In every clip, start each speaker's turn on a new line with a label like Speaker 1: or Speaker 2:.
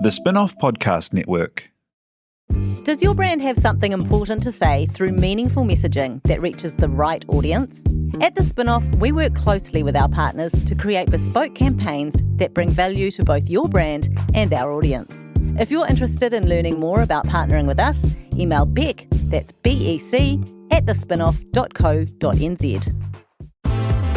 Speaker 1: The Spin-off Podcast Network.
Speaker 2: Does your brand have something important to say through meaningful messaging that reaches the right audience? At The Spin-off, we work closely with our partners to create bespoke campaigns that bring value to both your brand and our audience. If you're interested in learning more about partnering with us, email Beck, that's BEC, at thespinoff.co.nz.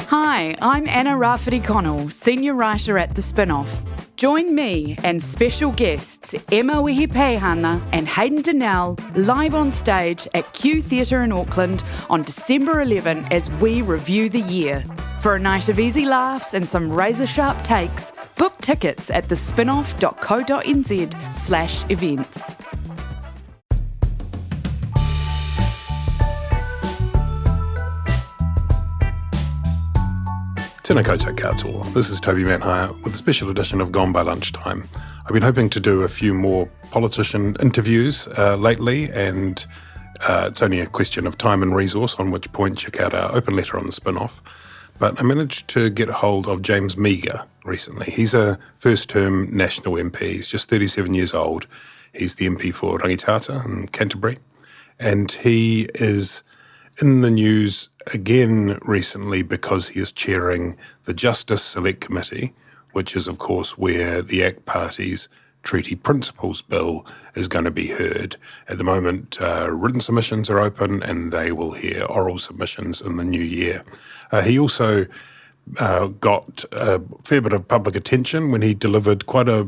Speaker 3: Hi, I'm Anna Rafferty-Connell, Senior Writer at The Spin-off. Join me and special guests Emma Wehepehana and Hayden Donnell live on stage at Q Theatre in Auckland on December 11 as we review the year. For a night of easy laughs and some razor-sharp takes, book tickets at thespinoff.co.nz/events.
Speaker 4: Tēnā koutou katoa. This is Toby Manhire with a special edition of Gone by Lunchtime. I've been hoping to do a few more politician interviews lately, and it's only a question of time and resource on which point check out our open letter on the Spin-off. But I managed to get hold of James Meager recently. He's a first-term national MP. He's just 37 years old. He's the MP for Rangitata in Canterbury, and he is in the news again recently because he is chairing the Justice Select Committee, which is, of course, where the ACT Party's Treaty Principles Bill is going to be heard. At the moment, written submissions are open and they will hear oral submissions in the new year. He also got a fair bit of public attention when he delivered quite a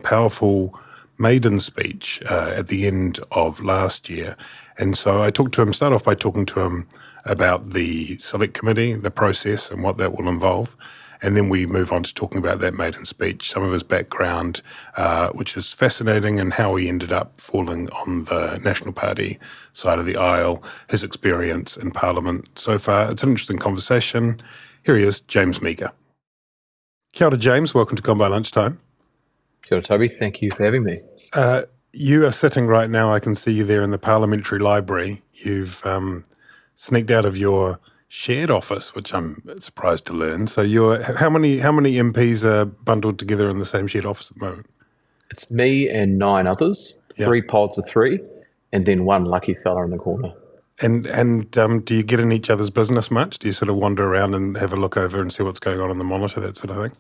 Speaker 4: powerful maiden speech at the end of last year. And so I started off by talking to him about the Select Committee, the process and what that will involve. And then we move on to talking about that maiden speech, some of his background, which is fascinating, and how he ended up falling on the National Party side of the aisle, his experience in Parliament so far. It's an interesting conversation. Here he is, James Meager. Kia ora, James. Welcome to Gone by Lunchtime.
Speaker 5: Kia ora, Toby. Thank you for having me.
Speaker 4: You are sitting right now, I can see you there in the Parliamentary Library. You've sneaked out of your shared office, which I'm surprised to learn. So how many MPs are bundled together in the same shared office at the moment?
Speaker 5: It's me and 9 others, 3 pods of 3, and then one lucky fella in the corner.
Speaker 4: And do you get in each other's business much? Do you sort of wander around and have a look over and see what's going on the monitor, that sort of thing?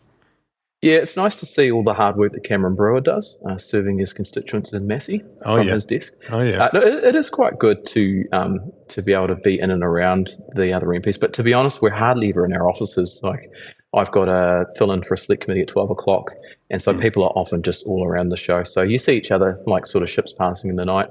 Speaker 5: Yeah, it's nice to see all the hard work that Cameron Brewer does, serving his constituents in Massey from his desk. It is quite good to be able to be in and around the other MPs, but to be honest, we're hardly ever in our offices. Like, I've got to fill in for a select committee at 12 o'clock, and so people are often just all around the show. So you see each other like sort of ships passing in the night.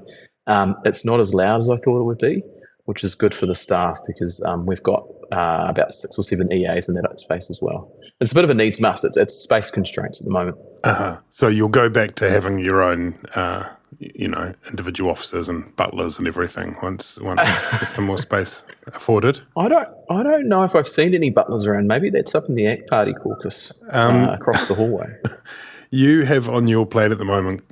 Speaker 5: It's not as loud as I thought it would be, which is good for the staff because we've got about 6 or 7 EAs in that space as well. It's a bit of a needs must. It's space constraints at the moment.
Speaker 4: So you'll go back to having your own, individual officers and butlers and everything once there's some more space afforded.
Speaker 5: I don't know if I've seen any butlers around. Maybe that's up in the ACT Party caucus across the hallway.
Speaker 4: You have on your plate at the moment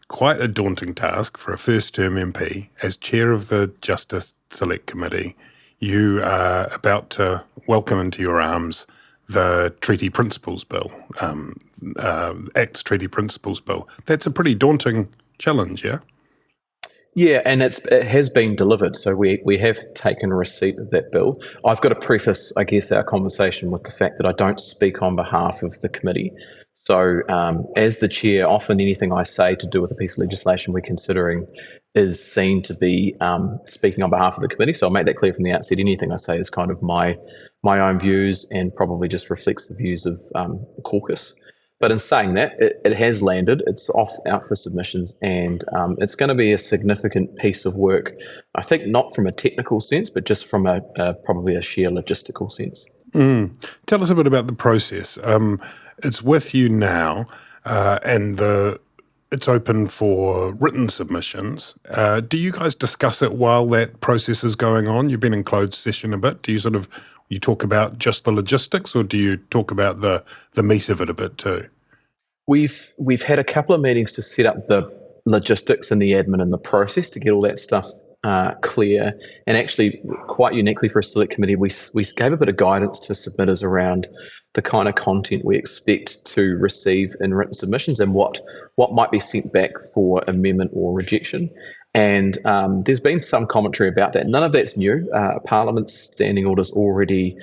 Speaker 4: quite a daunting task for a first-term MP. As chair of the Justice Select Committee, you are about to welcome into your arms the Treaty Principles Bill, ACT's Treaty Principles Bill. That's a pretty daunting challenge, yeah?
Speaker 5: Yeah, and it has been delivered. So we have taken receipt of that bill. I've got to preface, I guess, our conversation with the fact that I don't speak on behalf of the committee. So as the chair, often anything I say to do with a piece of legislation we're considering is seen to be speaking on behalf of the committee. So I'll make that clear from the outset. Anything I say is kind of my own views and probably just reflects the views of the caucus. But in saying that, it has landed. It's out for submissions, and it's going to be a significant piece of work, I think not from a technical sense, but just from probably a sheer logistical sense.
Speaker 4: Tell us a bit about the process. It's with you now, and it's open for written submissions. Do you guys discuss it while that process is going on? You've been in closed session a bit. Do you talk about just the logistics, or do you talk about the meat of it a bit too?
Speaker 5: We've had a couple of meetings to set up the logistics and the admin and the process to get all that stuff clear, and actually quite uniquely for a select committee, we gave a bit of guidance to submitters around the kind of content we expect to receive in written submissions and what might be sent back for amendment or rejection. And there's been some commentary about that. None of that's new. Parliament's standing orders already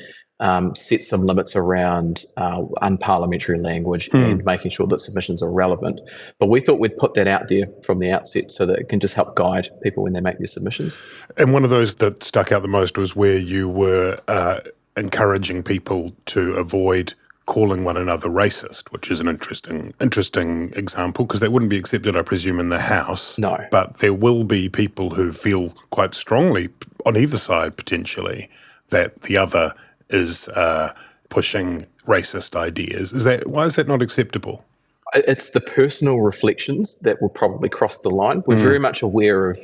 Speaker 5: set some limits around unparliamentary language and making sure that submissions are relevant. But we thought we'd put that out there from the outset so that it can just help guide people when they make their submissions.
Speaker 4: And one of those that stuck out the most was where you were encouraging people to avoid calling one another racist, which is an interesting example, because that wouldn't be accepted, I presume, in the House.
Speaker 5: No.
Speaker 4: But there will be people who feel quite strongly, on either side potentially, that the other is pushing racist ideas. Why is that not acceptable?
Speaker 5: It's the personal reflections that will probably cross the line. We're very much aware of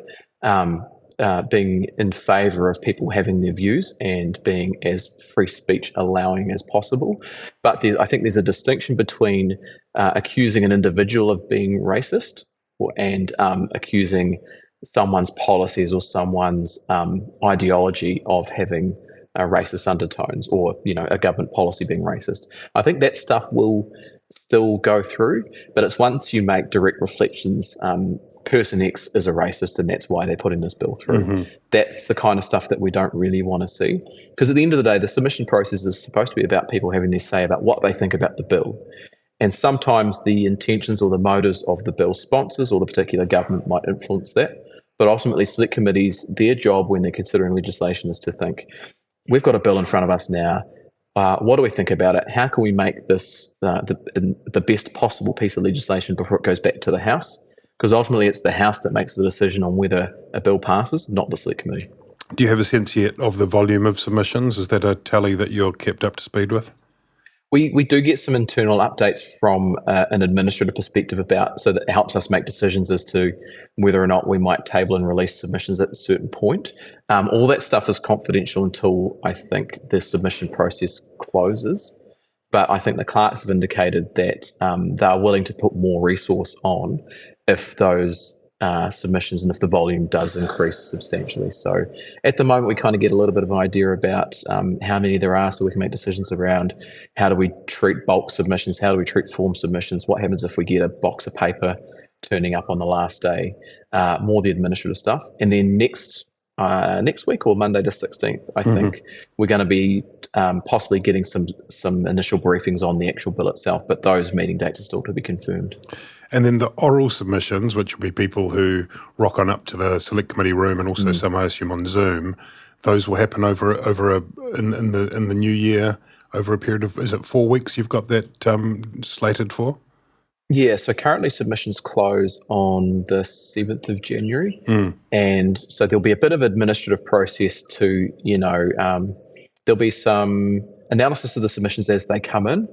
Speaker 5: being in favour of people having their views and being as free speech allowing as possible. But I think there's a distinction between accusing an individual of being racist and accusing someone's policies or someone's ideology of having racist undertones, or a government policy being racist. I think that stuff will still go through, but it's once you make direct reflections, person X is a racist and that's why they're putting this bill through. That's the kind of stuff that we don't really want to see, because at the end of the day, the submission process is supposed to be about people having their say about what they think about the bill. And sometimes the intentions or the motives of the bill sponsors or the particular government might influence that. But ultimately, select committees, their job when they're considering legislation is to think, we've got a bill in front of us now. What do we think about it? How can we make this the best possible piece of legislation before it goes back to the House? Because ultimately it's the House that makes the decision on whether a bill passes, not the select committee.
Speaker 4: Do you have a sense yet of the volume of submissions? Is that a tally that you're kept up to speed with?
Speaker 5: We do get some internal updates from an administrative perspective so that it helps us make decisions as to whether or not we might table and release submissions at a certain point. All that stuff is confidential until I think the submission process closes. But I think the clerks have indicated that they are willing to put more resource on if those submissions and if the volume does increase substantially. So at the moment, we kind of get a little bit of an idea about how many there are so we can make decisions around how do we treat bulk submissions, how do we treat form submissions, what happens if we get a box of paper turning up on the last day, more the administrative stuff. And then next week or Monday the 16th, I think we're going to be possibly getting some initial briefings on the actual bill itself, but those meeting dates are still to be confirmed.
Speaker 4: And then the oral submissions, which will be people who rock on up to the select committee room and also some, I assume, on Zoom, those will happen in the new year over a period of, is it 4 weeks you've got that slated for?
Speaker 5: Yeah, so currently submissions close on the 7th of January. And so there'll be a bit of administrative process to, there'll be some analysis of the submissions as they come in,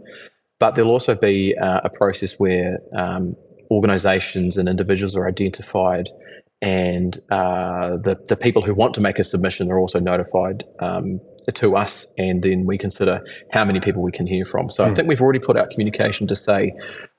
Speaker 5: but there'll also be a process where organisations and individuals are identified, and the people who want to make a submission are also notified to us, and then we consider how many people we can hear from. So I think we've already put out communication to say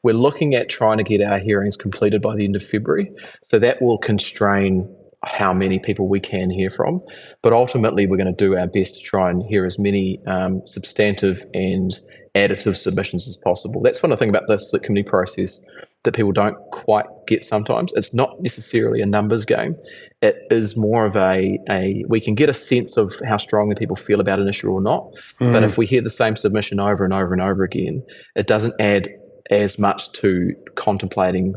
Speaker 5: we're looking at trying to get our hearings completed by the end of February. So that will constrain how many people we can hear from. But ultimately, we're going to do our best to try and hear as many substantive and additive submissions as possible. That's one of the things about the select committee process that people don't quite get sometimes. It's not necessarily a numbers game. It is more of we can get a sense of how strongly people feel about an issue or not. But if we hear the same submission over and over and over again, it doesn't add as much to contemplating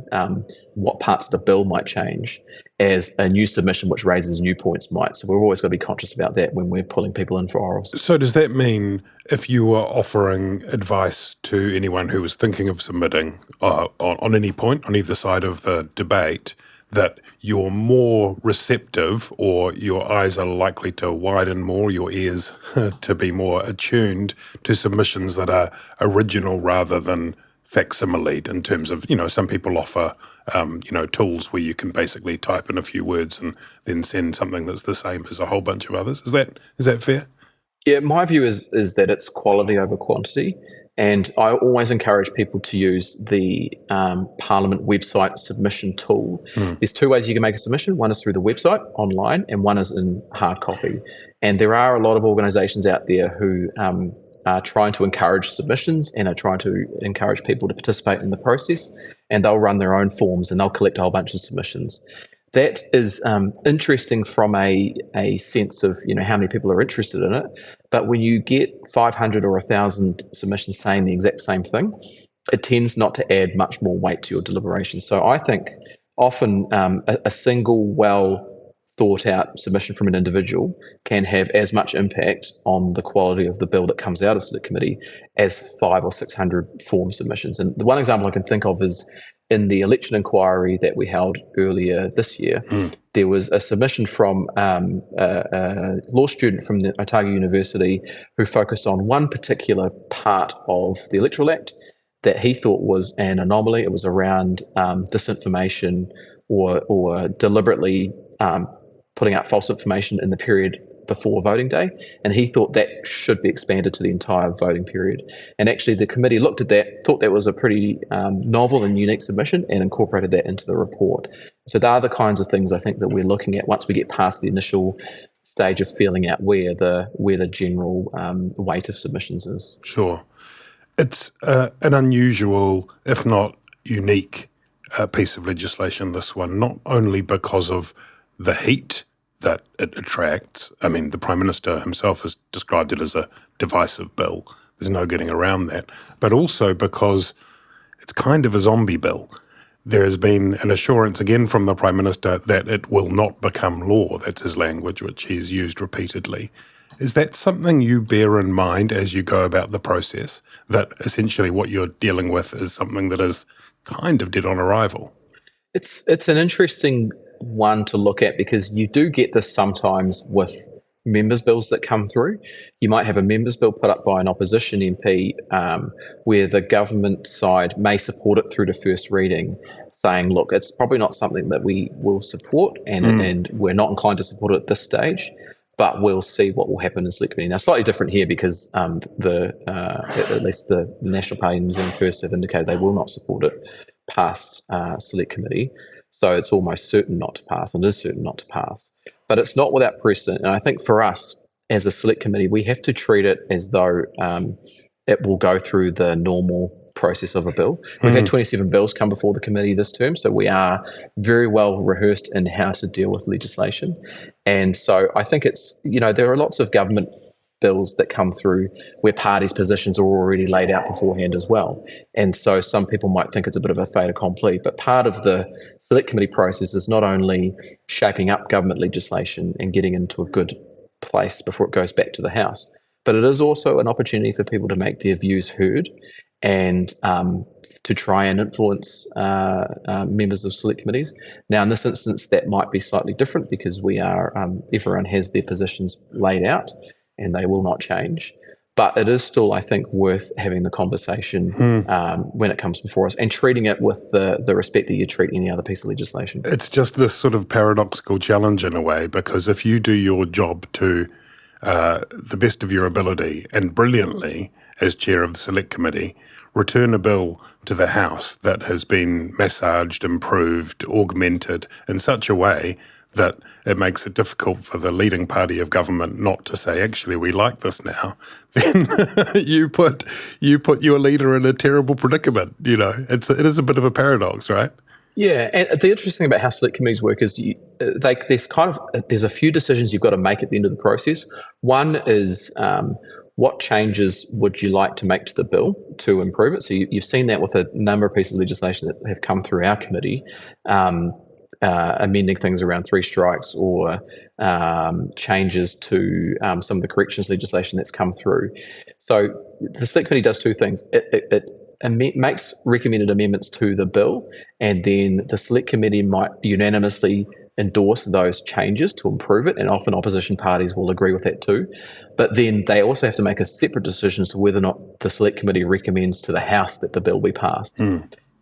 Speaker 5: what parts of the bill might change as a new submission which raises new points might. So we've always got to be conscious about that when we're pulling people in for orals.
Speaker 4: So does that mean if you were offering advice to anyone who was thinking of submitting on any point, on either side of the debate, that you're more receptive, or your eyes are likely to widen more, your ears to be more attuned to submissions that are original rather than facsimile, in terms of, some people offer, tools where you can basically type in a few words and then send something that's the same as a whole bunch of others. Is that fair?
Speaker 5: Yeah, my view is that it's quality over quantity. And I always encourage people to use the Parliament website submission tool. There's two ways you can make a submission. One is through the website online, and one is in hard copy. And there are a lot of organisations out there who are trying to encourage submissions and are trying to encourage people to participate in the process. And they'll run their own forms and they'll collect a whole bunch of submissions. That is interesting from a sense of how many people are interested in it. But when you get 500 or 1,000 submissions saying the exact same thing, it tends not to add much more weight to your deliberation. So I think often a single well thought out submission from an individual can have as much impact on the quality of the bill that comes out of Select Committee as 500 or 600 form submissions. And the one example I can think of is in the election inquiry that we held earlier this year. There was a submission from a law student from the Otago University who focused on one particular part of the Electoral Act that he thought was an anomaly. It was around disinformation or deliberately putting out false information in the period before voting day, and he thought that should be expanded to the entire voting period. And actually the committee looked at that, thought that was a pretty novel and unique submission, and incorporated that into the report. So they are the kinds of things I think that we're looking at once we get past the initial stage of feeling out where the general weight of submissions is.
Speaker 4: Sure. It's an unusual, if not unique, piece of legislation, this one, not only because of the heat that it attracts. I mean, the Prime Minister himself has described it as a divisive bill. There's no getting around that. But also because it's kind of a zombie bill. There has been an assurance again from the Prime Minister that it will not become law. That's his language, which he's used repeatedly. Is that something you bear in mind as you go about the process, that essentially what you're dealing with is something that is kind of dead on arrival?
Speaker 5: It's an interesting one to look at, because you do get this sometimes with members' bills that come through. You might have a members' bill put up by an opposition MP where the government side may support it through to first reading, saying, look, it's probably not something that we will support and we're not inclined to support it at this stage, but we'll see what will happen in Select Committee. Now, slightly different here because at least the National Party and New Zealand First have indicated they will not support it past Select Committee. So it's almost certain not to pass, and it is certain not to pass. But it's not without precedent. And I think for us as a Select Committee, we have to treat it as though it will go through the normal process of a bill. We've had 27 bills come before the committee this term, so we are very well rehearsed in how to deal with legislation. And so I think it's, there are lots of government bills that come through where parties' positions are already laid out beforehand as well. And so some people might think it's a bit of a fait accompli, but part of the Select Committee process is not only shaping up government legislation and getting into a good place before it goes back to the House, but it is also an opportunity for people to make their views heard and to try and influence members of Select Committees. Now, in this instance, that might be slightly different because we are everyone has their positions laid out and they will not change. But it is still, I think, worth having the conversation when it comes before us and treating it with the respect that you treat any other piece of legislation.
Speaker 4: It's just this sort of paradoxical challenge in a way, because if you do your job to the best of your ability and brilliantly as chair of the Select Committee, return a bill to the House that has been massaged, improved, augmented in such a way that it makes it difficult for the leading party of government not to say, actually, we like this now, then you put your leader in a terrible predicament. It is a bit of a paradox, right?
Speaker 5: Yeah, and the interesting thing about how Select Committees work is there's a few decisions you've got to make at the end of the process. One is what changes would you like to make to the bill to improve it? So you've seen that with a number of pieces of legislation that have come through our committee, amending things around 3 strikes or changes to some of the corrections legislation that's come through. So the Select Committee does 2 things. It makes recommended amendments to the bill, and then the Select Committee might unanimously endorse those changes to improve it, and often opposition parties will agree with that too. But then they also have to make a separate decision as to whether or not the Select Committee recommends to the House that the bill be passed.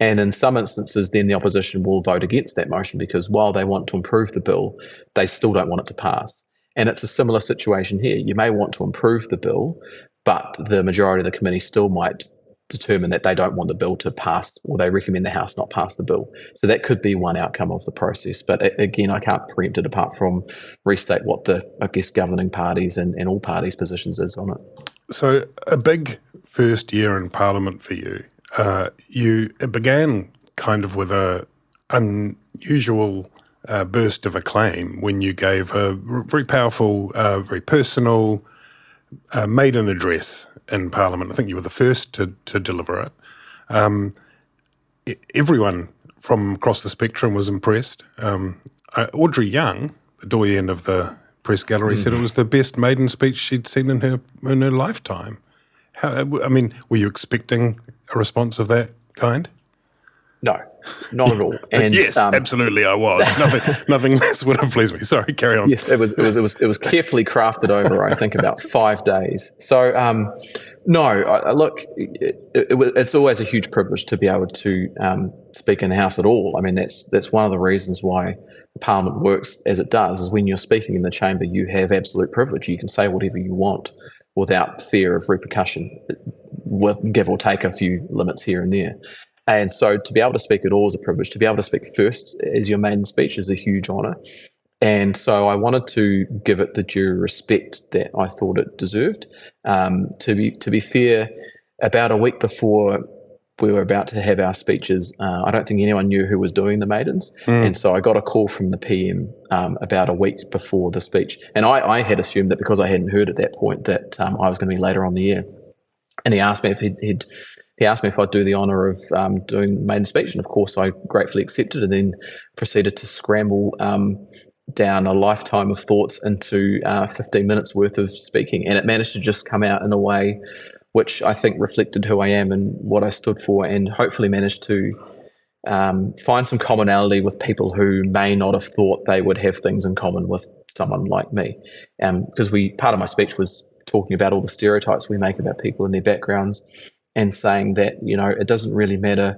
Speaker 5: And in some instances, then the opposition will vote against that motion because while they want to improve the bill, they still don't want it to pass. And it's a similar situation here. You may want to improve the bill, but the majority of the committee still might determine that they don't want the bill to pass, or they recommend the House not pass the bill. So that could be one outcome of the process. But again, I can't preempt it apart from restate what the, I guess, governing parties and all parties' positions is on it.
Speaker 4: So a big first year in Parliament for you. It began kind of with a unusual burst of acclaim when you gave a very powerful, very personal maiden address in Parliament. I think you were the first to deliver it. Everyone from across the spectrum was impressed. Audrey Young, the doyen of the press gallery, said it was the best maiden speech she'd seen in her lifetime. Were you expecting a response of that kind?
Speaker 5: No, not at all. And
Speaker 4: yes, absolutely, I was. Nothing less would have pleased me. Sorry, carry on.
Speaker 5: Yes, it was carefully crafted over, I think, about 5 days. So, look, it's always a huge privilege to be able to speak in the House at all. I mean, that's one of the reasons why Parliament works as it does. Is when you're speaking in the chamber, you have absolute privilege. You can say whatever you want without fear of repercussion, with give or take a few limits here and there. And so to be able to speak at all is a privilege. To be able to speak first as your maiden speech is a huge honour. And so I wanted to give it the due respect that I thought it deserved. To be fair, about a week before we were about to have our speeches, I don't think anyone knew who was doing the maidens. And so I got a call from the PM about a week before the speech. And I had assumed that because I hadn't heard at that point that I was going to be later on the air. And he asked me if he asked me if I'd do the honour of doing the maiden speech, and of course I gratefully accepted, and then proceeded to scramble down a lifetime of thoughts into 15 minutes worth of speaking. And it managed to just come out in a way which I think reflected who I am and what I stood for, and hopefully managed to find some commonality with people who may not have thought they would have things in common with someone like me. Because part of my speech was talking about all the stereotypes we make about people and their backgrounds, and saying that, it doesn't really matter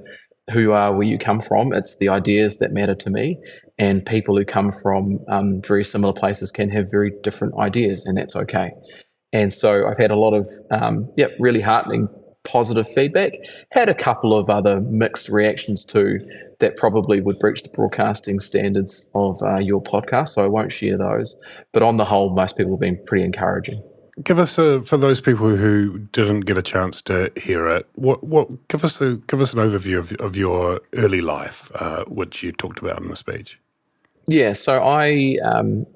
Speaker 5: who you are, where you come from. It's the ideas that matter to me. And people who come from very similar places can have very different ideas, and that's okay. And so I've had a lot of, really heartening, positive feedback. Had a couple of other mixed reactions too that probably would breach the broadcasting standards of your podcast, so I won't share those. But on the whole, most people have been pretty encouraging.
Speaker 4: Give us for those people who didn't get a chance to hear it. Give us an overview of your early life, which you talked about in the speech.
Speaker 5: Yeah, so I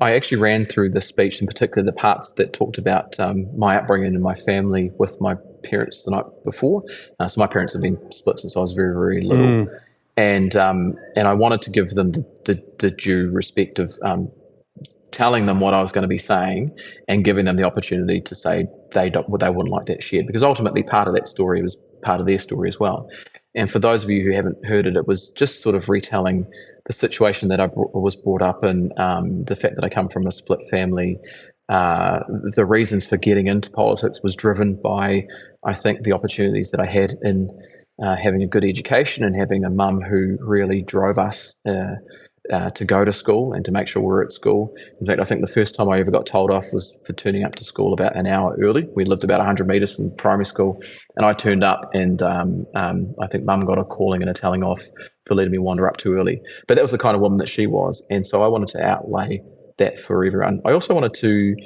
Speaker 5: actually ran through the speech, in particular the parts that talked about my upbringing and my family with my parents the night before. So my parents have been split since I was very, very little, and I wanted to give them the due respect of telling them what I was going to be saying and giving them the opportunity to say they wouldn't like that shared, because ultimately part of that story was part of their story as well. And for those of you who haven't heard it, it was just sort of retelling the situation that I was brought up in, the fact that I come from a split family. The reasons for getting into politics was driven by, I think, the opportunities that I had in having a good education and having a mum who really drove us to go to school and to make sure we were at school. In fact, I think the first time I ever got told off was for turning up to school about an hour early. We lived about 100 metres from primary school, and I turned up, and I think Mum got a calling and a telling off for letting me wander up too early. But that was the kind of woman that she was, and so I wanted to outlay that for everyone. I also wanted to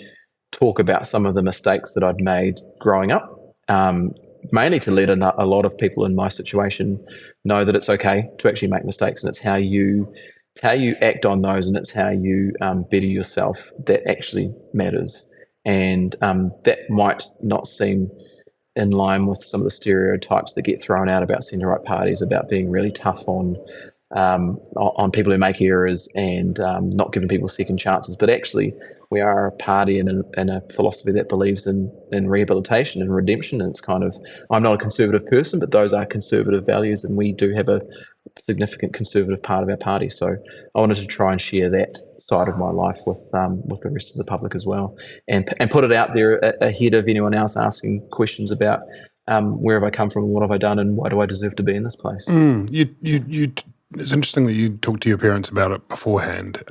Speaker 5: talk about some of the mistakes that I'd made growing up, mainly to let a lot of people in my situation know that it's okay to actually make mistakes, and it's how you act on those, and it's how you better yourself that actually matters. And that might not seem in line with some of the stereotypes that get thrown out about centre-right parties, about being really tough on people who make errors and not giving people second chances. But actually, we are a party and a philosophy that believes in rehabilitation and redemption. And it's kind of, I'm not a conservative person, but those are conservative values, and we do have a significant conservative part of our party. So I wanted to try and share that side of my life with the rest of the public as well, and put it out there ahead of anyone else asking questions about where have I come from, what have I done, and why do I deserve to be in this place.
Speaker 4: It's interesting that you talked to your parents about it beforehand.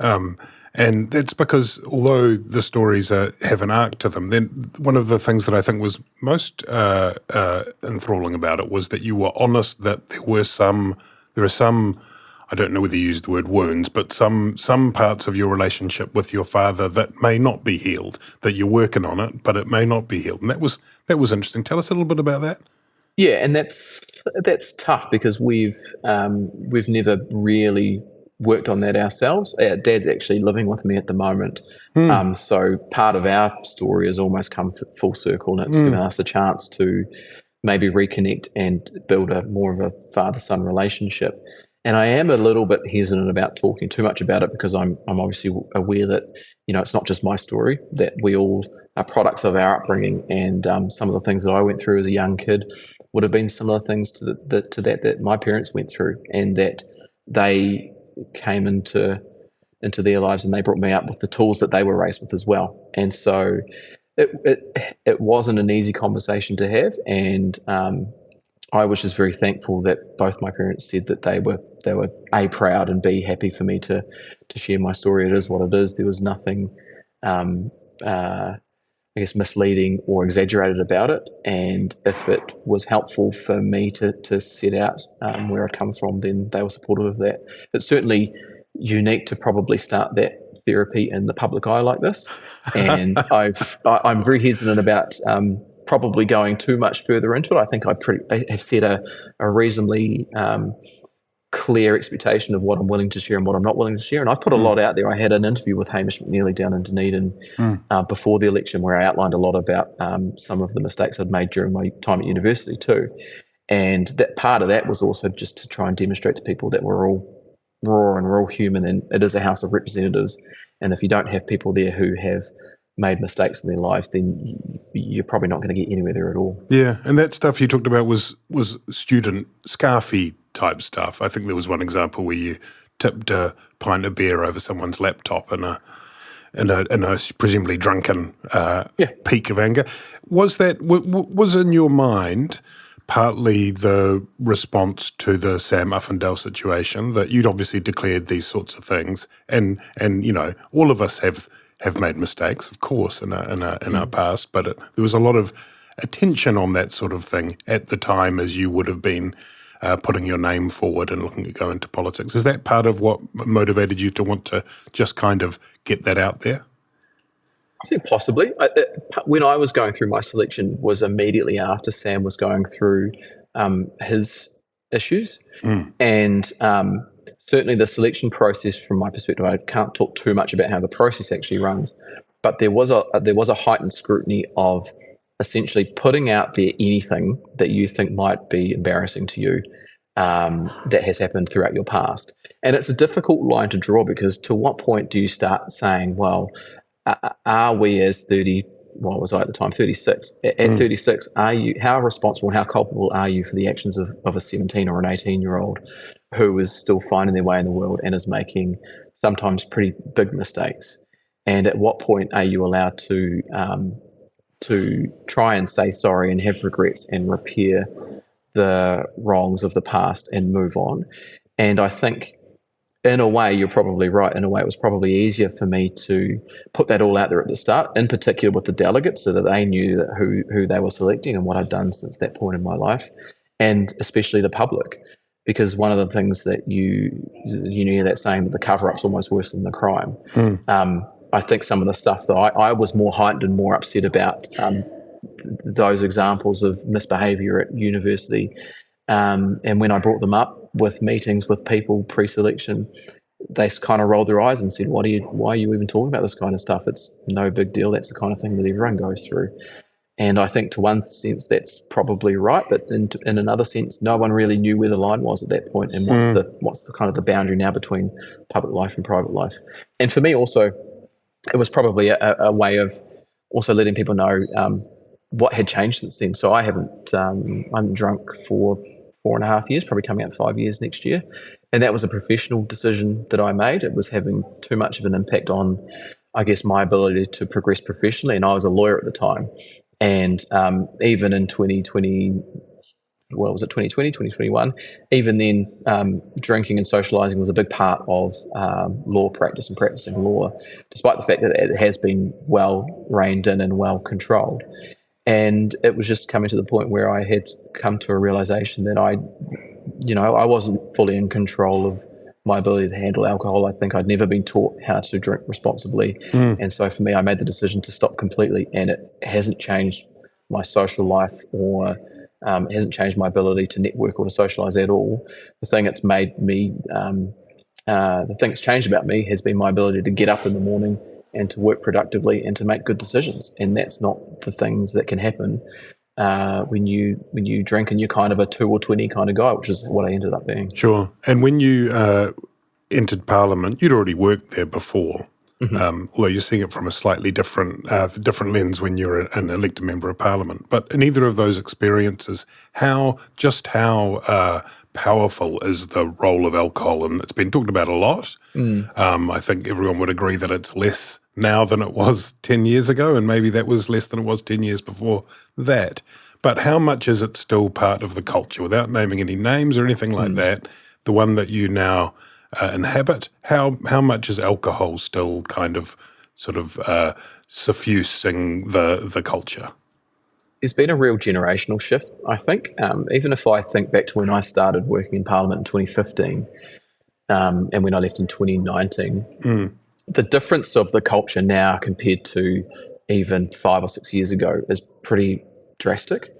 Speaker 4: And that's because although the stories have an arc to them, then one of the things that I think was most enthralling about it was that you were honest that there are some, I don't know whether you used the word wounds, but some parts of your relationship with your father that may not be healed, that you're working on it, but it may not be healed. And that was interesting. Tell us a little bit about that.
Speaker 5: Yeah, and that's tough because we've never really worked on that ourselves. Our dad's actually living with me at the moment, so part of our story has almost come full circle, and it's given us a chance to maybe reconnect and build more of a father-son relationship. And I am a little bit hesitant about talking too much about it because I'm obviously aware that it's not just my story, that we all are products of our upbringing, and some of the things that I went through as a young kid would have been similar things to that my parents went through, and that they came into their lives and they brought me up with the tools that they were raised with as well. And so it wasn't an easy conversation to have, and I was just very thankful that both my parents said that they were A, proud, and B, happy for me to share my story. It is what it is. There was nothing I guess misleading or exaggerated about it, and if it was helpful for me to set out where I come from, then they were supportive of that. It's certainly unique to probably start that therapy in the public eye like this, and I'm very hesitant about probably going too much further into it. I think I have set a reasonably clear expectation of what I'm willing to share and what I'm not willing to share. And I've put a lot out there. I had an interview with Hamish McNeely down in Dunedin before the election where I outlined a lot about some of the mistakes I'd made during my time at university too. And that part of that was also just to try and demonstrate to people that we're all raw and we're all human, and it is a House of Representatives. And if you don't have people there who have made mistakes in their lives, then you're probably not going to get anywhere there at all.
Speaker 4: Yeah, and that stuff you talked about was student scarfy type stuff. I think there was one example where you tipped a pint of beer over someone's laptop in a presumably drunken peak of anger. Was that was in your mind partly the response to the Sam Uffindale situation, that you'd obviously declared these sorts of things, and all of us have made mistakes, of course, in our past, but there was a lot of attention on that sort of thing at the time as you would have been putting your name forward and looking to go into politics. Is that part of what motivated you to want to just kind of get that out there?
Speaker 5: I think possibly. When I was going through my selection was immediately after Sam was going through his issues. And certainly the selection process, from my perspective, I can't talk too much about how the process actually runs, but there was a heightened scrutiny of essentially putting out there anything that you think might be embarrassing to you that has happened throughout your past. And it's a difficult line to draw, because to what point do you start saying, well, are we as 30, what was I at the time, 36? At 36, how responsible and how culpable are you for the actions of a 17 or an 18-year-old who is still finding their way in the world and is making sometimes pretty big mistakes? And at what point are you allowed to try and say sorry and have regrets and repair the wrongs of the past and move on? And I think, in a way, you're probably right. In a way, it was probably easier for me to put that all out there at the start, in particular with the delegates, so that they knew that who they were selecting and what I'd done since that point in my life, and especially the public. Because one of the things that you hear that saying that the cover-up's almost worse than the crime. I think some of the stuff that I was more heightened and more upset about, those examples of misbehaviour at university, and when I brought them up with meetings with people pre-selection, they kind of rolled their eyes and said, why are you even talking about this kind of stuff? It's no big deal. That's the kind of thing that everyone goes through. And I think to one sense that's probably right, but in another sense, no one really knew where the line was at that point, and what's the kind of the boundary now between public life and private life. And for me also, it was probably a way of also letting people know what had changed since then. So I haven't, I'm drunk for 4.5 years, probably coming up 5 years next year. And that was a professional decision that I made. It was having too much of an impact on, I guess, my ability to progress professionally. And I was a lawyer at the time. And even in 2023, was it 2020, 2021? Even then, drinking and socialising was a big part of law practice and practicing law, despite the fact that it has been well reined in and well controlled. And it was just coming to the point where I had come to a realisation that I wasn't fully in control of my ability to handle alcohol. I think I'd never been taught how to drink responsibly. And so for me, I made the decision to stop completely, and it hasn't changed my social life or it hasn't changed my ability to network or to socialise at all. The thing that's made me, the thing that's changed about me has been my ability to get up in the morning and to work productively and to make good decisions. And that's not the things that can happen when you drink and you're kind of a 2 or 20 kind of guy, which is what I ended up being.
Speaker 4: Sure. And when you entered Parliament, you'd already worked there before, although you're seeing it from a slightly different lens when you're an elected member of Parliament. But in either of those experiences, how powerful is the role of alcohol? And it's been talked about a lot. I think everyone would agree that it's less now than it was 10 years ago, and maybe that was less than it was 10 years before that. But how much is it still part of the culture, without naming any names or anything like that, the one that you now inhabit? How much is alcohol still kind of suffusing the culture?
Speaker 5: There's been a real generational shift, I think. Even if I think back to when I started working in Parliament in 2015 and when I left in 2019, the difference of the culture now compared to even 5 or 6 years ago is pretty drastic.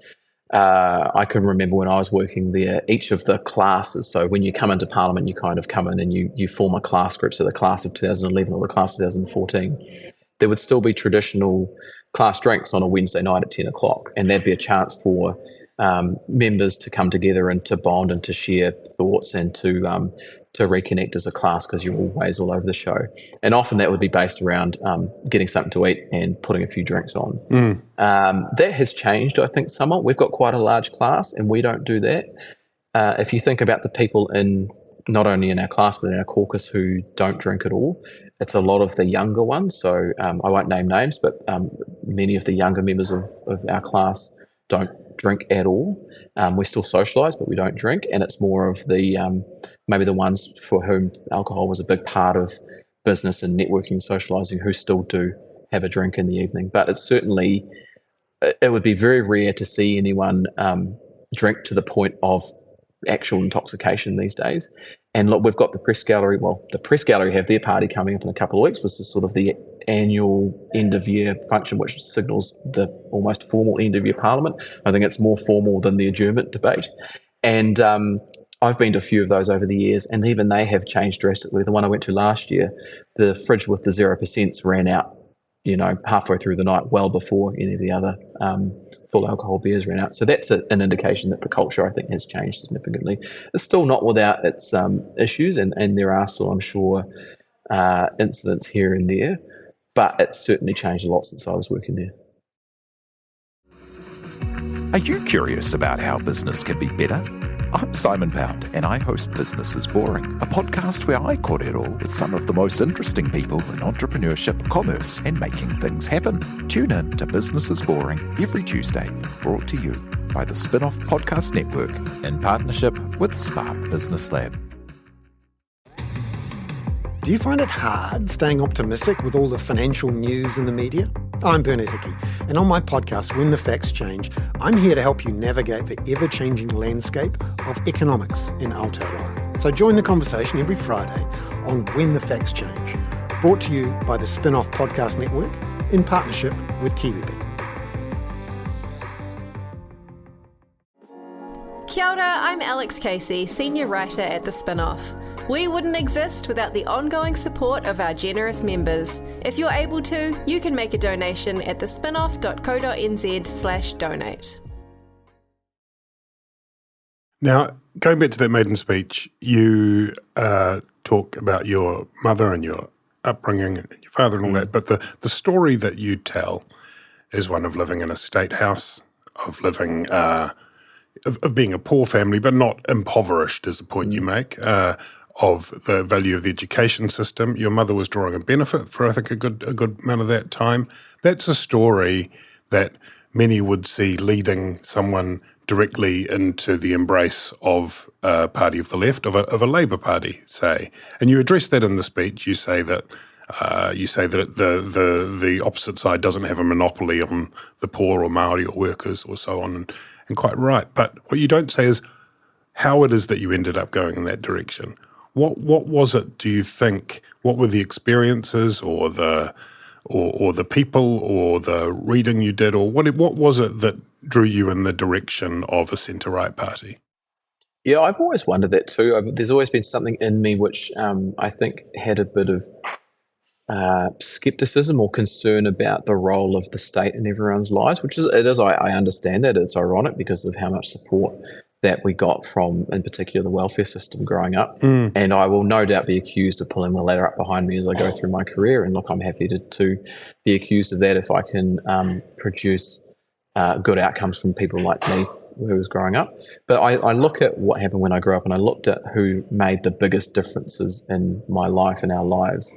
Speaker 5: I can remember when I was working there, each of the classes, so when you come into Parliament, you kind of come in and you form a class group, so the class of 2011 or the class of 2014, there would still be traditional class drinks on a Wednesday night at 10 o'clock, and there'd be a chance for members to come together and to bond and to share thoughts and to reconnect as a class, because you're always all over the show. And often that would be based around getting something to eat and putting a few drinks on. That has changed, I think, somewhat. We've got quite a large class and we don't do that. If you think about the people in, not only in our class but in our caucus, who don't drink at all, it's a lot of the younger ones. So I won't name names, but many of the younger members of our class don't drink at all. We still socialise, but we don't drink, and it's more of the maybe the ones for whom alcohol was a big part of business and networking and socialising who still do have a drink in the evening. But it's certainly, it would be very rare to see anyone drink to the point of actual intoxication these days. And look, we've got the press gallery. Well, the press gallery have their party coming up in a couple of weeks, which is sort of the annual end of year function, which signals the almost formal end of year Parliament. I think it's more formal than the adjournment debate. And I've been to a few of those over the years, and even they have changed drastically. The one I went to last year, the fridge with the 0% ran out, halfway through the night, well before any of the other full alcohol beers ran out. So that's an indication that the culture, I think, has changed significantly. It's still not without its issues, and there are still, I'm sure, incidents here and there, but it's certainly changed a lot since I was working there.
Speaker 1: Are you curious about how business can be better? I'm Simon Pound, and I host Business is Boring, a podcast where I cordial with some of the most interesting people in entrepreneurship, commerce, and making things happen. Tune in to Business is Boring every Tuesday, brought to you by the Spin-off Podcast Network in partnership with Spark Business Lab.
Speaker 6: Do you find it hard staying optimistic with all the financial news in the media? I'm Bernard Hickey, and on my podcast, When the Facts Change, I'm here to help you navigate the ever-changing landscape of economics in Aotearoa. So join the conversation every Friday on When the Facts Change, brought to you by the Spin-off Podcast Network in partnership with KiwiBet.
Speaker 7: Kia ora, I'm Alex Casey, Senior Writer at The Spin-off. We wouldn't exist without the ongoing support of our generous members. If you're able to, you can make a donation at thespinoff.co.nz/donate.
Speaker 4: Now, going back to that maiden speech, you talk about your mother and your upbringing and your father and all that, but the story that you tell is one of living in a state house, of living, of being a poor family, but not impoverished is the point you make, of the value of the education system. Your mother was drawing a benefit for, I think, a good amount of that time. That's a story that many would see leading someone directly into the embrace of a party of the left, of a Labour Party, say. And you address that in the speech. You say that the opposite side doesn't have a monopoly on the poor or Māori or workers or so on, and quite right. But what you don't say is how it is that you ended up going in that direction. What was it, do you think? What were the experiences or the people or the reading you did, or what was it that drew you in the direction of a centre-right party?
Speaker 5: Yeah, I've always wondered that too. There's always been something in me which I think had a bit of skepticism or concern about the role of the state in everyone's lives, I understand that. It's ironic because of how much support that we got from, in particular, the welfare system growing up. And I will no doubt be accused of pulling the ladder up behind me as I go through my career. And look, I'm happy to be accused of that if I can produce good outcomes from people like me who was growing up. But I look at what happened when I grew up, and I looked at who made the biggest differences in my life and our lives.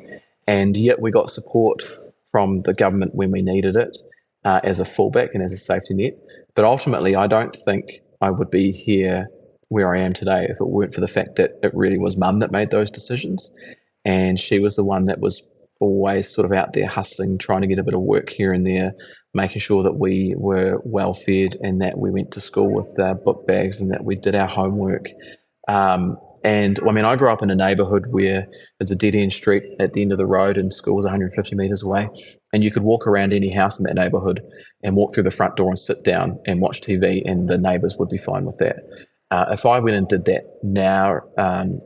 Speaker 5: And yet we got support from the government when we needed it as a fallback and as a safety net. But ultimately, I don't think I would be here where I am today if it weren't for the fact that it really was Mum that made those decisions. And she was the one that was always sort of out there hustling, trying to get a bit of work here and there, making sure that we were well fed and that we went to school with book bags and that we did our homework. And I mean, I grew up in a neighbourhood where it's a dead-end street at the end of the road and school was 150 metres away. And you could walk around any house in that neighbourhood and walk through the front door and sit down and watch TV, and the neighbours would be fine with that. If I went and did that now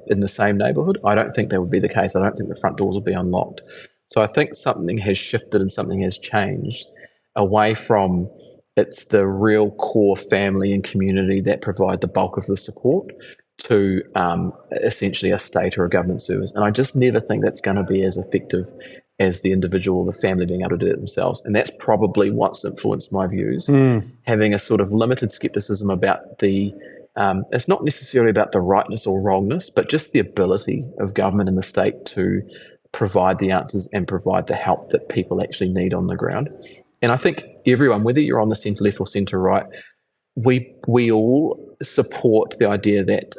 Speaker 5: in the same neighbourhood, I don't think that would be the case. I don't think the front doors would be unlocked. So I think something has shifted and something has changed away from it's the real core family and community that provide the bulk of the support to essentially a state or a government service. And I just never think that's going to be as effective as the individual or the family being able to do it themselves. And that's probably what's influenced my views, having a sort of limited skepticism about it's not necessarily about the rightness or wrongness, but just the ability of government and the state to provide the answers and provide the help that people actually need on the ground. And I think everyone, whether you're on the centre left or centre right, we all support the idea that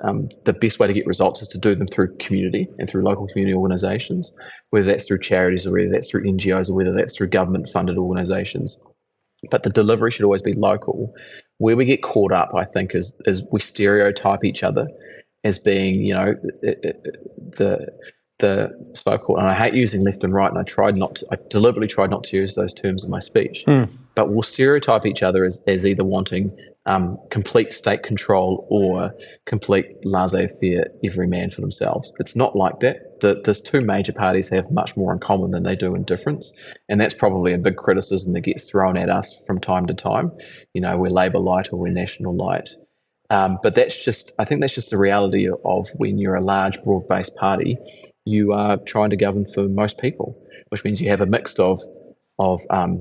Speaker 5: the best way to get results is to do them through community and through local community organisations, whether that's through charities or whether that's through NGOs or whether that's through government-funded organisations. But the delivery should always be local. Where we get caught up, I think, is we stereotype each other as being, the so-called, and I hate using left and right, and I deliberately tried not to use those terms in my speech, but we'll stereotype each other as either wanting complete state control or complete laissez-faire, every man for themselves. It's not like that. Those two major parties have much more in common than they do in difference, and that's probably a big criticism that gets thrown at us from time to time. We're Labour light or we're National light. But I think that's just the reality of when you're a large, broad-based party, you are trying to govern for most people, which means you have a mix of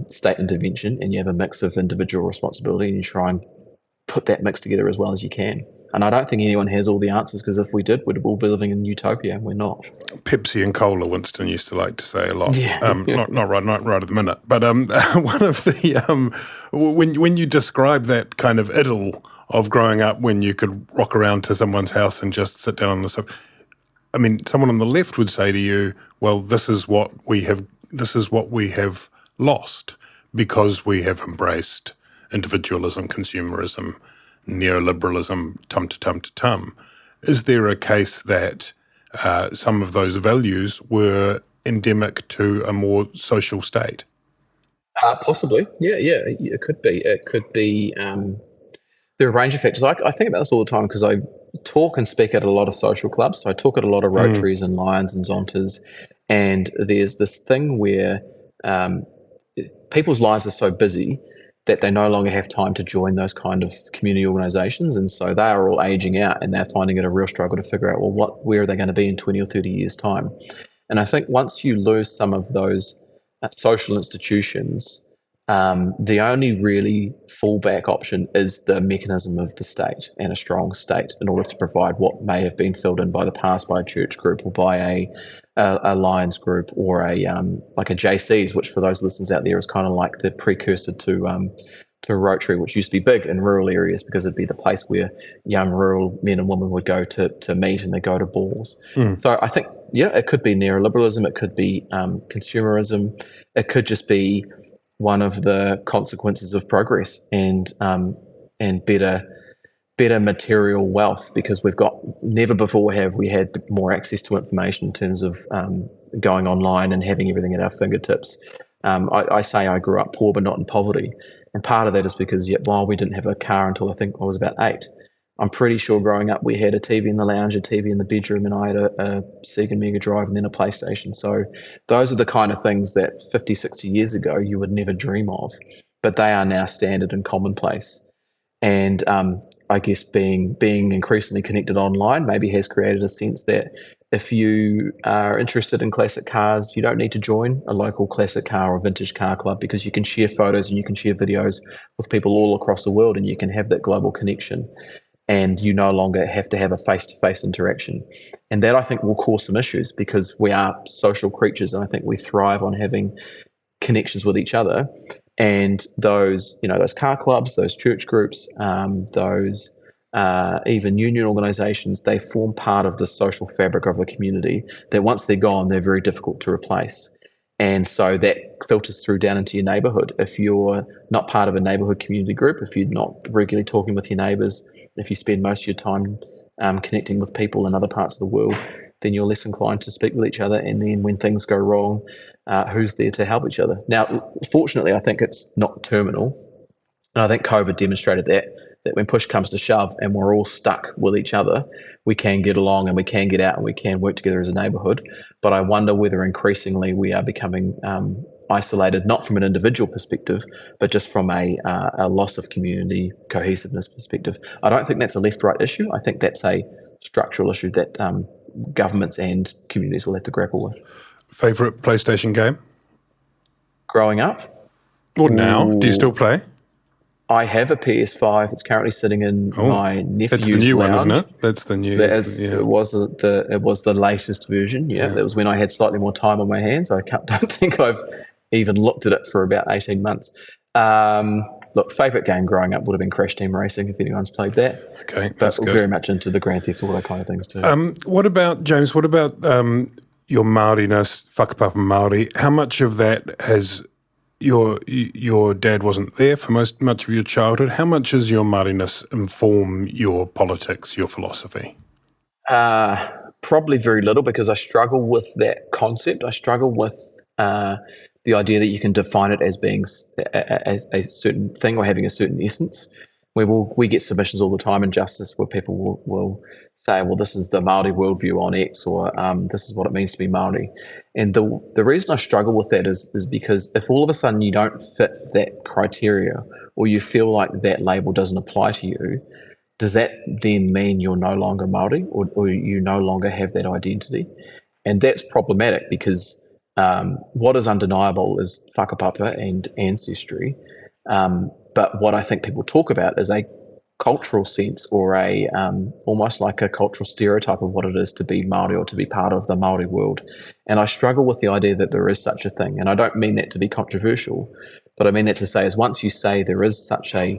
Speaker 5: state intervention and you have a mix of individual responsibility, and you try and put that mix together as well as you can. And I don't think anyone has all the answers, because if we did, we'd all be living in utopia, and we're not.
Speaker 4: Pepsi and cola, Winston used to like to say a lot.
Speaker 5: Yeah.
Speaker 4: Not right at the minute. But one of the when you describe that kind of idyll of growing up when you could rock around to someone's house and just sit down on the sofa, I mean, someone on the left would say to you, "Well, this is what we have lost because we have embraced individualism, consumerism, neoliberalism, tum. Is there a case that some of those values were endemic to a more social state?
Speaker 5: Possibly, yeah, it could be. It could be. There are a range of factors. I think about this all the time because I talk and speak at a lot of social clubs. So I talk at a lot of Rotaries and Lions and Zontas, and there's this thing where people's lives are so busy that they no longer have time to join those kind of community organisations, and so they are all ageing out, and they're finding it a real struggle to figure out, well, where are they going to be in 20 or 30 years' time? And I think once you lose some of those social institutions, the only really fallback option is the mechanism of the state and a strong state in order to provide what may have been filled in by the past by a church group or by a Lions group or like a JCs, which for those listeners out there is kind of like the precursor to Rotary, which used to be big in rural areas because it'd be the place where young rural men and women would go to meet and they go to balls. So I think, it could be neoliberalism, it could be consumerism, it could just be one of the consequences of progress and better material wealth, because we've got, never before have we had more access to information in terms of going online and having everything at our fingertips. I say I grew up poor but not in poverty, and part of that is because while we didn't have a car until I think I was about 8, I'm pretty sure growing up we had a TV in the lounge, a TV in the bedroom, and I had a Sega Mega Drive and then a PlayStation. So those are the kind of things that 50, 60 years ago you would never dream of, but they are now standard and commonplace. And I guess being increasingly connected online maybe has created a sense that if you are interested in classic cars, you don't need to join a local classic car or vintage car club, because you can share photos and you can share videos with people all across the world, and you can have that global connection, and you no longer have to have a face-to-face interaction. And that, I think, will cause some issues, because we are social creatures, and I think we thrive on having connections with each other. And those car clubs, those church groups, those even union organisations, they form part of the social fabric of a community that once they're gone, they're very difficult to replace. And so that filters through down into your neighbourhood. If you're not part of a neighbourhood community group, if you're not regularly talking with your neighbours, if you spend most of your time connecting with people in other parts of the world, then you're less inclined to speak with each other. And then when things go wrong, who's there to help each other? Now, fortunately, I think it's not terminal. And I think COVID demonstrated that when push comes to shove and we're all stuck with each other, we can get along and we can get out and we can work together as a neighbourhood. But I wonder whether increasingly we are becoming isolated, not from an individual perspective, but just from a loss of community cohesiveness perspective. I don't think that's a left-right issue. I think that's a structural issue that governments and communities will have to grapple with.
Speaker 4: Favourite PlayStation game?
Speaker 5: Growing up?
Speaker 4: Or now? Do you still play?
Speaker 5: I have a PS5. It's currently sitting in my nephew's
Speaker 4: That's the new
Speaker 5: lounge.
Speaker 4: one, isn't it? That's the new.
Speaker 5: It was the latest version. Yeah, that was when I had slightly more time on my hands. I don't think I've even looked at it for about 18 months. Look, favourite game growing up would have been Crash Team Racing, if anyone's played that.
Speaker 4: Okay,
Speaker 5: but we're very much into the Grand Theft Auto kind of things too.
Speaker 4: What about, James, your Māoriness, whakapapa Māori? How much of that has your dad wasn't there for much of your childhood? How much does your Māoriness inform your politics, your philosophy?
Speaker 5: Probably very little, because I struggle with that concept. I struggle with the idea that you can define it as being a certain thing or having a certain essence. We get submissions all the time in Justice where people will say, well, this is the Māori worldview on X, or this is what it means to be Māori. And the reason I struggle with that is because if all of a sudden you don't fit that criteria, or you feel like that label doesn't apply to you, does that then mean you're no longer Māori, or you no longer have that identity? And that's problematic, because what is undeniable is whakapapa and ancestry. But what I think people talk about is a cultural sense, or a almost like a cultural stereotype of what it is to be Māori, or to be part of the Māori world. And I struggle with the idea that there is such a thing. And I don't mean that to be controversial, but I mean that to say is once you say there is such a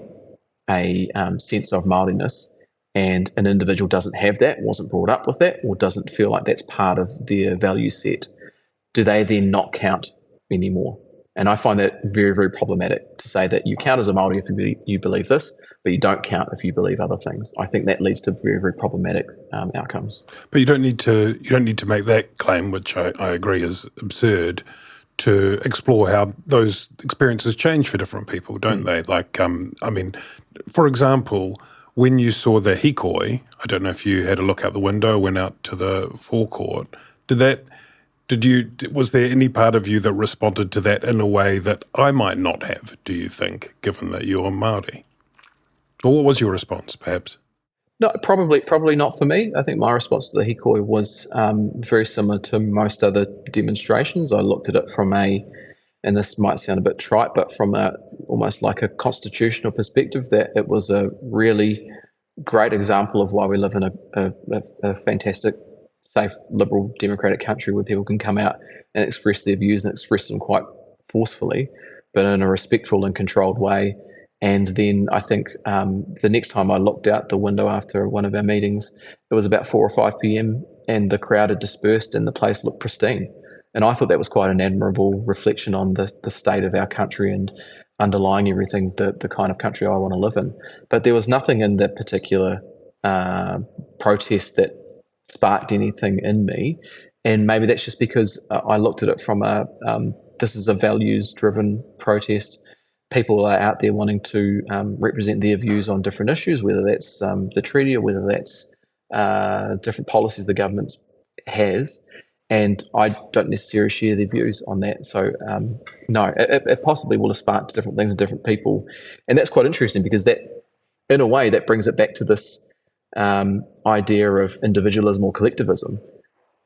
Speaker 5: sense of Māoriness, and an individual doesn't have that, wasn't brought up with that, or doesn't feel like that's part of their value set, do they then not count anymore? And I find that very, very problematic, to say that you count as a Māori if you believe this, but you don't count if you believe other things. I think that leads to very, very problematic outcomes.
Speaker 4: But you don't need to make that claim, which I agree is absurd, to explore how those experiences change for different people, don't they? Like, for example, when you saw the hikoi, I don't know if you had a look out the window, went out to the forecourt, was there any part of you that responded to that in a way that I might not have, do you think, given that you're Māori? Or what was your response, perhaps?
Speaker 5: No, probably not for me. I think my response to the hikoi was very similar to most other demonstrations. I looked at it from and this might sound a bit trite, but from almost like a constitutional perspective, that it was a really great example of why we live in a fantastic, safe, liberal, democratic country where people can come out and express their views and express them quite forcefully, but in a respectful and controlled way, And then I think the next time I looked out the window after one of our meetings, it was about 4 or 5 p.m. and the crowd had dispersed and the place looked pristine. And I thought that was quite an admirable reflection on the state of our country and underlying everything, the kind of country I want to live in. But there was nothing in that particular protest that sparked anything in me. And maybe that's just because I looked at it from this is a values-driven protest. People are out there wanting to represent their views on different issues, whether that's the treaty or whether that's different policies the government has. And I don't necessarily share their views on that. So, no, it possibly will have sparked different things in different people. And that's quite interesting because that, in a way, that brings it back to this idea of individualism or collectivism,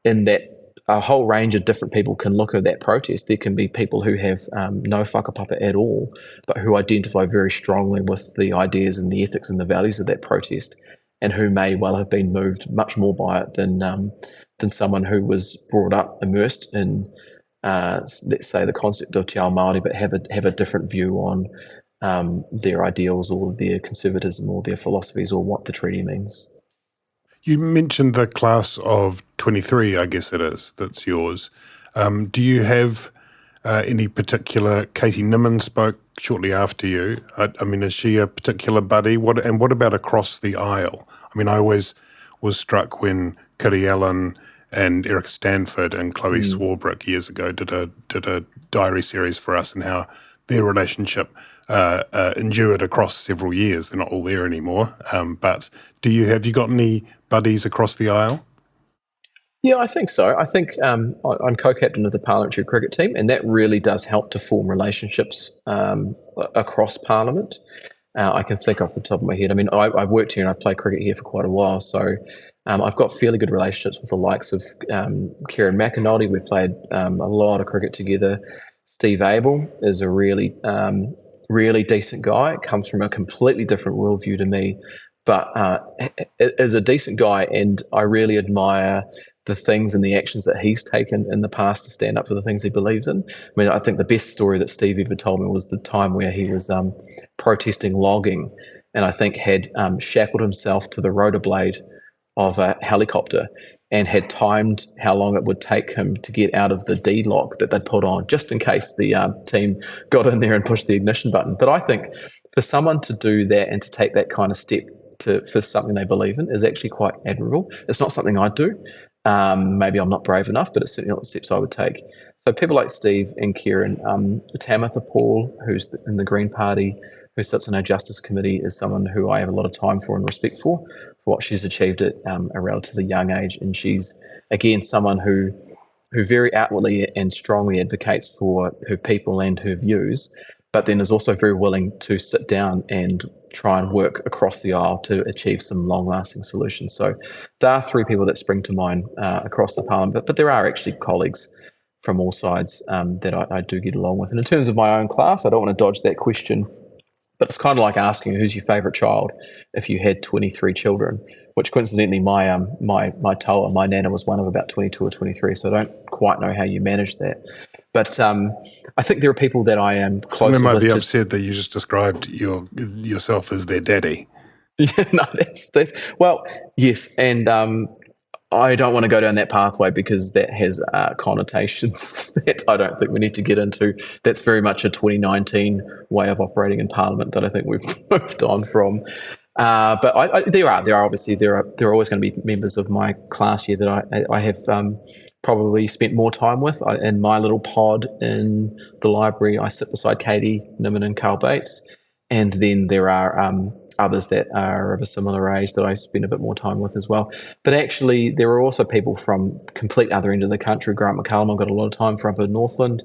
Speaker 5: in that a whole range of different people can look at that protest. There can be people who have no whakapapa at all, but who identify very strongly with the ideas and the ethics and the values of that protest, and who may well have been moved much more by it than someone who was brought up immersed in, let's say, the concept of te ao Māori, but have a different view on their ideals or their conservatism or their philosophies or what the treaty means.
Speaker 4: You mentioned the class of 23, I guess it is, that's yours. Do you have any particular, Katie Nimmin spoke shortly after you. I mean, is she a particular buddy? What about across the aisle? I mean, I always was struck when Kiri Allen and Eric Stanford and Chloe Swarbrick years ago did a diary series for us, and how their relationship endured across several years. They're not all there anymore. But have you got any buddies across the aisle?
Speaker 5: Yeah, I think so. I think I'm co-captain of the parliamentary cricket team, and that really does help to form relationships across Parliament. I can think off the top of my head. I mean, I've worked here and I've played cricket here for quite a while, so I've got fairly good relationships with the likes of Kieran McInulty. We've played a lot of cricket together. Steve Abel is a really decent guy. Comes from a completely different worldview to me, but is a decent guy, and I really admire the things and the actions that he's taken in the past to stand up for the things he believes in. I mean, I think the best story that Steve ever told me was the time where he was protesting logging, and I think had shackled himself to the rotor blade of a helicopter and had timed how long it would take him to get out of the D lock that they'd put on, just in case the team got in there and pushed the ignition button. But I think for someone to do that and to take that kind of step for something they believe in is actually quite admirable. It's not something I'd do. Maybe I'm not brave enough, but it's certainly not the steps I would take. So people like Steve and Kieran, Tamitha Paul, who's in the Green Party, who sits in our Justice Committee, is someone who I have a lot of time for and respect for what she's achieved at a relatively young age. And she's, again, someone who very outwardly and strongly advocates for her people and her views, but then is also very willing to sit down and try and work across the aisle to achieve some long-lasting solutions. So there are three people that spring to mind across the Parliament, but there are actually colleagues from all sides that I do get along with. And in terms of my own class, I don't want to dodge that question, but it's kind of like asking who's your favourite child if you had 23 children, which coincidentally my toa, my nana, was one of about 22 or 23, so I don't quite know how you manage that. But I think there are people that I am close with.
Speaker 4: They might be upset that you just described yourself as their daddy.
Speaker 5: Yeah, no, that's well, yes, and I don't want to go down that pathway because that has connotations that I don't think we need to get into. That's very much a 2019 way of operating in Parliament that I think we've moved on from. But there are always going to be members of my class here that I have probably spent more time with. In my little pod in the library, I sit beside Katie Nimmin and Carl Bates, and then there are others that are of a similar age that I spend a bit more time with as well. But actually, there are also people from complete other end of the country. Grant McCallum, I've got a lot of time for up in Northland.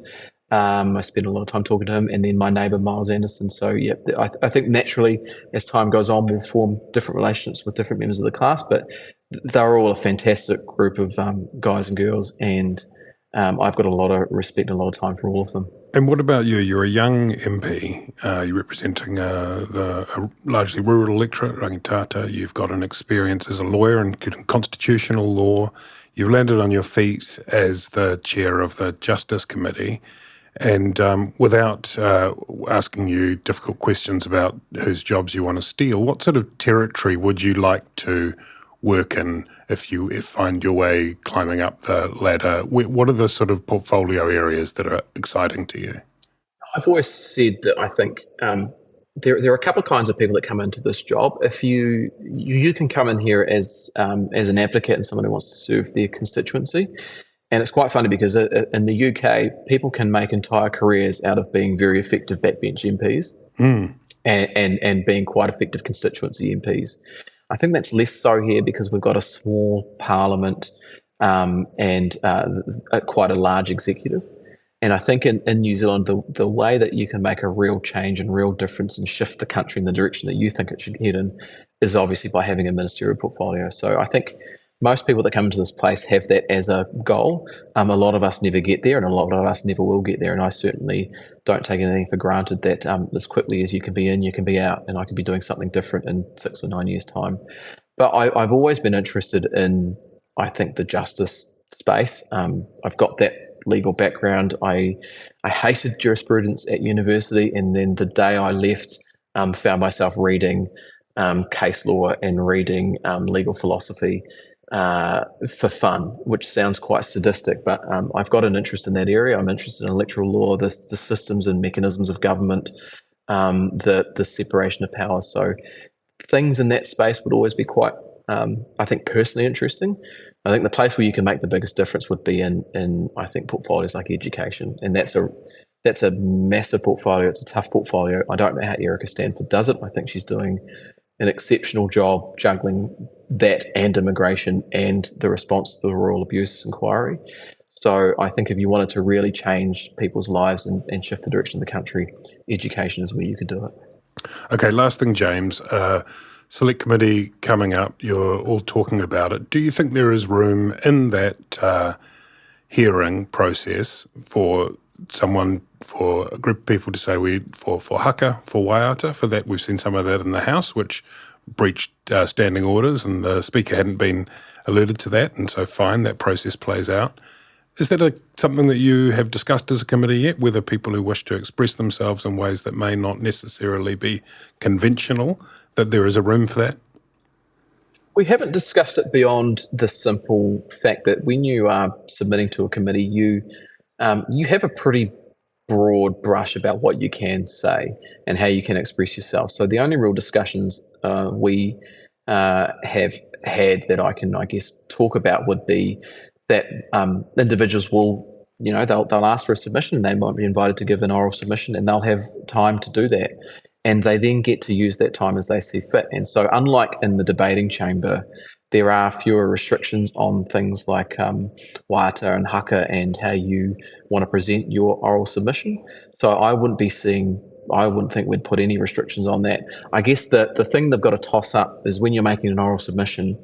Speaker 5: I spend a lot of time talking to him, and then my neighbour Miles Anderson. So yeah, I think naturally as time goes on, we'll form different relationships with different members of the class, but they're all a fantastic group of guys and girls, and I've got a lot of respect and a lot of time for all of them.
Speaker 4: And what about you? You're a young MP. You're representing the largely rural electorate, Rangitata. You've got an experience as a lawyer in constitutional law. You've landed on your feet as the chair of the Justice Committee. And without asking you difficult questions about whose jobs you want to steal, what sort of territory would you like to work in if you find your way climbing up the ladder? What are the sort of portfolio areas that are exciting to you?
Speaker 5: I've always said that I think there are a couple of kinds of people that come into this job. If you can come in here as an advocate and someone who wants to serve their constituency. And it's quite funny because in the UK, people can make entire careers out of being very effective backbench MPs and being quite effective constituency MPs. I think that's less so here because we've got a small parliament and quite a large executive. And I think in New Zealand, the way that you can make a real change and real difference and shift the country in the direction that you think it should head in is obviously by having a ministerial portfolio. So I think most people that come into this place have that as a goal. A lot of us never get there and a lot of us never will get there. And I certainly don't take anything for granted that as quickly as you can be in, you can be out, and I could be doing something different in 6 or 9 years' time. But I've always been interested in, I think, the justice space. I've got that legal background. I hated jurisprudence at university, and then the day I left, found myself reading case law and reading legal philosophy for fun, which sounds quite sadistic, but I've got an interest in that area. I'm interested in electoral law, the systems and mechanisms of government, the separation of powers. So things in that space would always be quite, I think, personally interesting. I think the place where you can make the biggest difference would be in I think, portfolios like education, and that's a massive portfolio. It's a tough portfolio. I don't know how Erica Stanford does it. I think she's doing an exceptional job juggling that and immigration and the response to the Royal Abuse Inquiry. So I think if you wanted to really change people's lives and shift the direction of the country, education is where you could do it.
Speaker 4: Okay, last thing, James. Select committee coming up, you're all talking about it. Do you think there is room in that hearing process for a group of people to say for haka, for waiata, for that? We've seen some of that in the House, which breached standing orders, and the Speaker hadn't been alerted to that, and so fine, that process plays out. Is that something that you have discussed as a committee yet, whether people who wish to express themselves in ways that may not necessarily be conventional, that there is a room for that?
Speaker 5: We haven't discussed it beyond the simple fact that when you are submitting to a committee, you have a pretty broad brush about what you can say and how you can express yourself. So the only real discussions we have had that I can, I guess, talk about would be that individuals will, they'll ask for a submission and they might be invited to give an oral submission, and they'll have time to do that. And they then get to use that time as they see fit. And so unlike in the debating chamber, there are fewer restrictions on things like waiata and haka and how you want to present your oral submission. So I wouldn't think we'd put any restrictions on that. I guess the thing they've got to toss up is when you're making an oral submission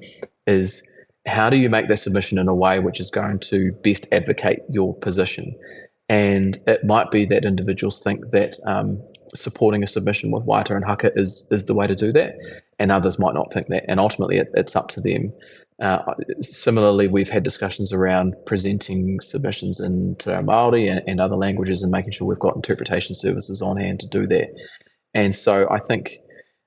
Speaker 5: is how do you make that submission in a way which is going to best advocate your position? And it might be that individuals think that supporting a submission with waiata and haka is the way to do that, and others might not think that, and ultimately it's up to them. Similarly, we've had discussions around presenting submissions in Te Reo Māori and other languages and making sure we've got interpretation services on hand to do that. And so I think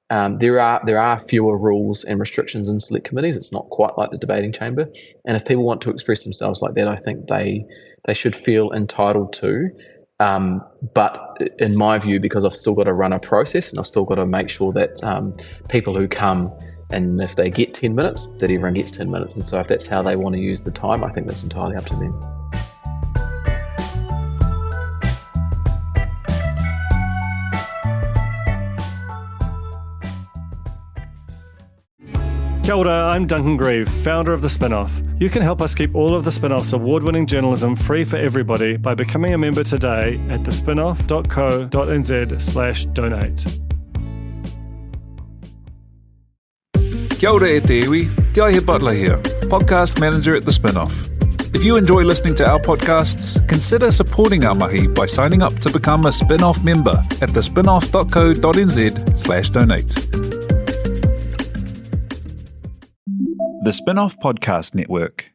Speaker 5: there are fewer rules and restrictions in select committees. It's not quite like the debating chamber. And if people want to express themselves like that, I think they should feel entitled to. But in my view, because I've still got to run a process and I've still got to make sure that people who come, and if they get 10 minutes, that everyone gets 10 minutes. And so if that's how they want to use the time, I think that's entirely up to them.
Speaker 8: Kia ora, I'm Duncan Grieve, founder of The Spinoff. You can help us keep all of The Spinoff's award-winning journalism free for everybody by becoming a member today at thespinoff.co.nz/donate.
Speaker 9: Kia ora e te iwi, Te Aihe Butler here, podcast manager at The Spinoff. If you enjoy listening to our podcasts, consider supporting our mahi by signing up to become a Spinoff member at thespinoff.co.nz/donate. The Spinoff Podcast Network.